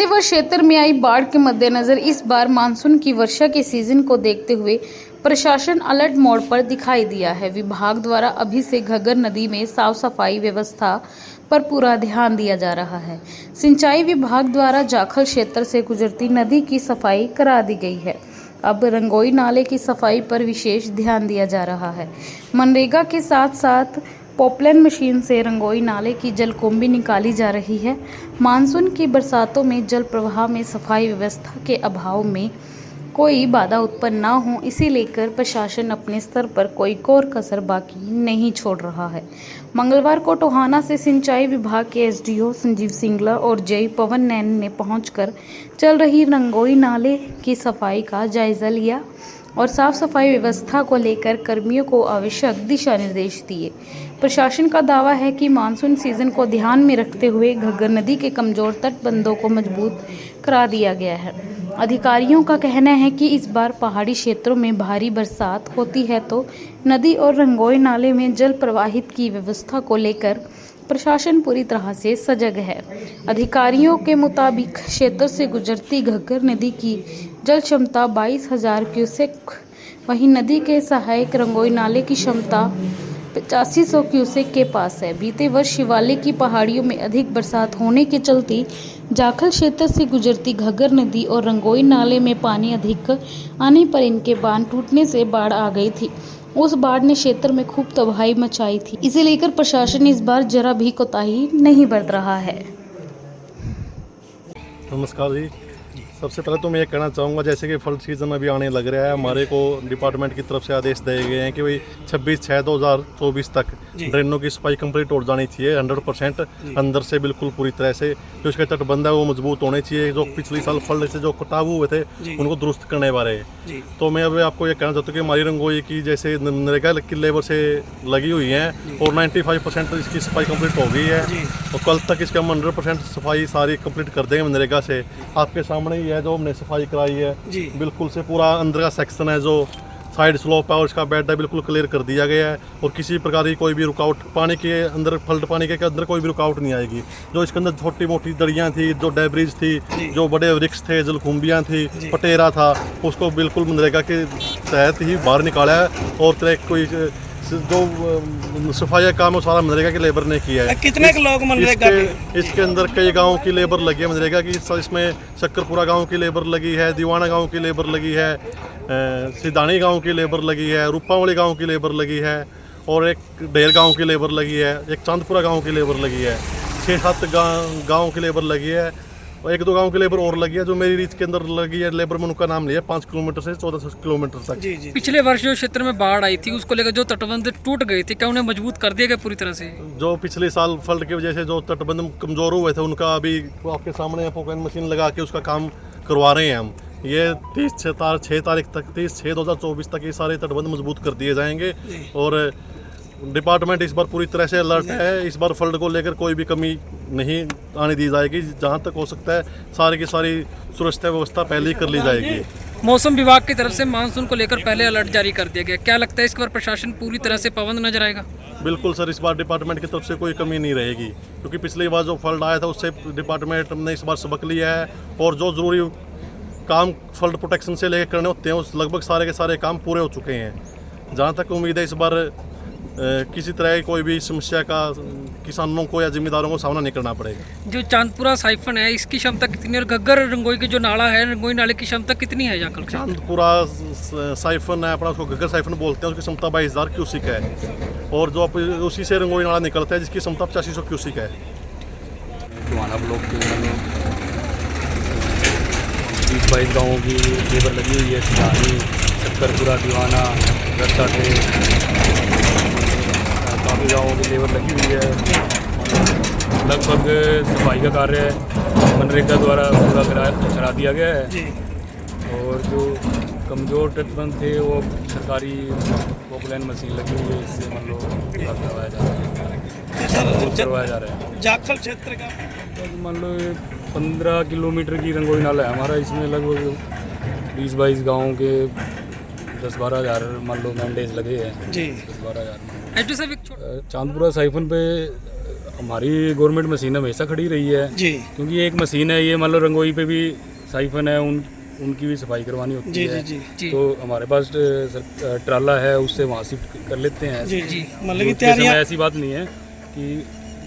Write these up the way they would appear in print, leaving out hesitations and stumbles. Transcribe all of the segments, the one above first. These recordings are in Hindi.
वर्ष क्षेत्र में आई बाढ़ के मद्देनजर इस बार मानसून की वर्षा के सीजन को देखते हुए प्रशासन अलर्ट मोड पर दिखाई दिया है। विभाग द्वारा अभी से घग्गर नदी में साफ सफाई व्यवस्था पर पूरा ध्यान दिया जा रहा है। सिंचाई विभाग द्वारा जाखल क्षेत्र से गुजरती नदी की सफाई करा दी गई है। अब रंगोई नाले की सफाई पर विशेष ध्यान दिया जा रहा है। मनरेगा के साथ साथ पॉपलाइन मशीन से रंगोई नाले की जलकुंभी निकाली जा रही है। मानसून की बरसातों में जल प्रवाह में सफाई व्यवस्था के अभाव में कोई बाधा उत्पन्न न हो, इसे लेकर प्रशासन अपने स्तर पर कोई कोर कसर बाकी नहीं छोड़ रहा है। मंगलवार को टोहाना से सिंचाई विभाग के एसडीओ संजीव सिंगला और जेई पवन नैन ने पहुंचकर चल रही रंगोई नाले की सफाई का जायजा लिया और साफ सफाई व्यवस्था को लेकर कर्मियों को आवश्यक दिशा निर्देश दिए। प्रशासन का दावा है कि मानसून सीजन को ध्यान में रखते हुए घग्गर नदी के कमजोर तटबंधों को मजबूत करा दिया गया है। अधिकारियों का कहना है कि इस बार पहाड़ी क्षेत्रों में भारी बरसात होती है तो नदी और रंगोई नाले में जल प्रवाहित की व्यवस्था को लेकर प्रशासन पूरी तरह से सजग है। अधिकारियों के मुताबिक क्षेत्र से गुजरती घग्गर नदी की जल क्षमता 22,000 क्यूसेक, वहीं नदी के सहायक रंगोई नाले की क्षमता 8500 क्यूसेक के पास है। बीते वर्ष शिवालिक की पहाड़ियों में अधिक बरसात होने के चलते जाखल क्षेत्र से गुजरती घग्गर नदी और रंगोई नाले में पानी अधिक आने पर इनके बांध टूटने से बाढ़ आ गई थी। उस बाढ़ ने क्षेत्र में खूब तबाही मचाई थी। इसे लेकर प्रशासन इस बार जरा भी कोताही नहीं बरत रहा है। नमस्कार जी। सबसे पहले तो मैं ये कहना चाहूँगा, जैसे कि फ्लड सीजन अभी आने लग रहा है, हमारे को डिपार्टमेंट की तरफ से आदेश दिए गए हैं कि भाई 26/6/2024 तक ड्रेनों की सफाई कंप्लीट हो जानी चाहिए 100% अंदर से, बिल्कुल पूरी तरह से। जो इसका तटबंध है वो मजबूत होने चाहिए। जो पिछले साल फ्लड से जो कटाव हुए थे उनको दुरुस्त करने वाले। तो मैं अभी आपको ये कहना चाहता हूँ कि हमारी रंगोई की जैसे मनरेगा की लेबर से लगी हुई है और 95% इसकी सफाई कंप्लीट हो गई है और कल तक इसका हम 100% सफाई सारी कंप्लीट कर देंगे मनरेगा से। आपके सामने है जो हमने सफाई कराई है, बिल्कुल से पूरा अंदर का सेक्शन है जो साइड स्लोप है और इसका बेड है बिल्कुल क्लियर कर दिया गया है और किसी प्रकार की कोई भी रुकावट पानी के अंदर, फ्लड पानी के अंदर कोई भी रुकावट नहीं आएगी। जो इसके अंदर छोटी मोटी दरियाँ थी, जो डेब्रिज थी, जो बड़े वृक्ष थे, जलकुंभियाँ थी, पटेरा था, उसको बिल्कुल मनरेगा के तहत ही बाहर निकाला है और कोई जो सफाई काम है सारा मनरेगा की लेबर ने किया है। कितने लोग मनरेगा इसके अंदर कई गाँव की लेबर लगी है मनरेगा की। इसमें शक्करपुरा गांव की लेबर लगी है, दीवाना गांव की लेबर लगी है, सिदानी गांव की लेबर लगी है, रूपावली गांव की लेबर लगी है और एक ढेर गांव की लेबर लगी है, एक चांदपुरा गांव की लेबर लगी है, 6-7 गांव की लेबर लगी है और 1-2 गांव की लेबर और लगी है। जो मेरी रीच के अंदर लगी है लेबर में उनका नाम लिया 5 किलोमीटर से 1400 किलोमीटर तक। पिछले वर्ष जो क्षेत्र में बाढ़ आई थी उसको लेकर जो तटबंध टूट गए थे, क्या उन्हें मजबूत कर दिया गया पूरी तरह से? जो पिछले साल फ्लड की वजह से जो तटबंध कमजोर हुए थे उनका अभी आपके सामने पॉपलाइन मशीन लगा के उसका काम करवा रहे हैं हम। ये 30/6 तारीख तक 30/6/2024 तक ये सारे तटबंध मजबूत कर दिए जाएंगे और डिपार्टमेंट इस बार पूरी तरह से अलर्ट है। इस बार फ्लड को लेकर कोई भी कमी नहीं आने दी जाएगी। जहां तक हो सकता है सारी की सारी सुरक्षा व्यवस्था पहले ही कर ली जाएगी। मौसम विभाग की तरफ से मानसून को लेकर पहले अलर्ट जारी कर दिया गया। क्या लगता है इस बार प्रशासन पूरी तरह से पाबंद नजर आएगा? बिल्कुल सर, इस बार डिपार्टमेंट की तरफ से कोई कमी नहीं रहेगी क्योंकि पिछली बार जो फ्लड आया था उससे डिपार्टमेंट ने इस बार सबक लिया है और जो ज़रूरी काम फ्लड प्रोटेक्शन से लेकर करने होते हैं उस लगभग सारे के सारे काम पूरे हो चुके हैं। जहाँ तक उम्मीद है इस बार किसी तरह की कोई भी समस्या का किसानों को या जिम्मेदारों को सामना नहीं करना पड़ेगा। जो चांदपुरा साइफन है इसकी क्षमता कितनी और घग्गर रंगोई की जो नाला है रंगोई नाले की क्षमता कितनी है? जाकर चांदपुरा साइफन है अपना, उसको घग्गर साइफन बोलते हैं, उसकी क्षमता 22,000 क्यूसिक है और जो उसी से रंगोई नाला निकलता है जिसकी क्षमता 8500 क्यूसिक है। टोहाना ब्लॉक के 20-22 गाँवों की लेबर लगी हुई है। सिदानी, शक्करपुरा, दीवाना, रत्ता थे, काफ़ी गाँवों की लेबर लगी हुई है। लगभग सफाई का कार्य मनरेगा द्वारा पूरा करा दिया गया है और जो कमज़ोर तटबंध थे वो सरकारी पॉपलाइन मशीन लगी हुई है, इससे मान लो करवाया जा रहा है। जाखल क्षेत्र का मान लो 15 किलोमीटर की रंगोई नाला है हमारा। इसमें लगभग 20-22 गाँवों के 10-12 हज़ार मान लो मैंडेज लगे हैं। 10-12 हज़ार। चांदपुरा साइफन पे हमारी गवर्नमेंट मशीन हमेशा खड़ी रही है, जी क्योंकि एक मशीन है ये, मान लो रंगोई पे भी साइफन है, उनकी भी सफाई करवानी होती जी है। जी जी तो हमारे पास ट्राला है, उससे वहाँ शिफ्ट कर लेते हैं। जी जी मतलब कि दूसरे तैयारियां समय ऐसी बात नहीं है कि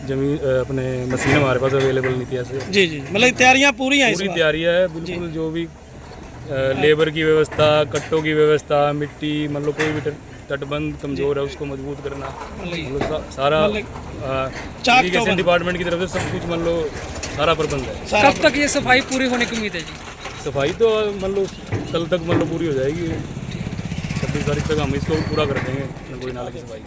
जमीन अपने मशीन हमारे पास अवेलेबल नहीं थी ऐसे। जी जी मतलब तैयारियां पूरी हैं इस पूरी बार। तैयारी है बिल्कुल, जो भी लेबर की व्यवस्था, कट्टों की व्यवस्था, मिट्टी, मतलब कोई भी तटबंध कमजोर है उसको मजबूत करना, मतलब सारा चाक इरिगेशन डिपार्टमेंट की तरफ से सब कुछ मान लो सारा प्रबंध है। सारा कब तक ये सफाई पूरी होने की उम्मीद है जी? सफाई तो मान लो कल तक मान लो पूरी हो जाएगी, 26 तारीख तक हम इसको पूरा कर देंगे, कोई नाले की सफाई।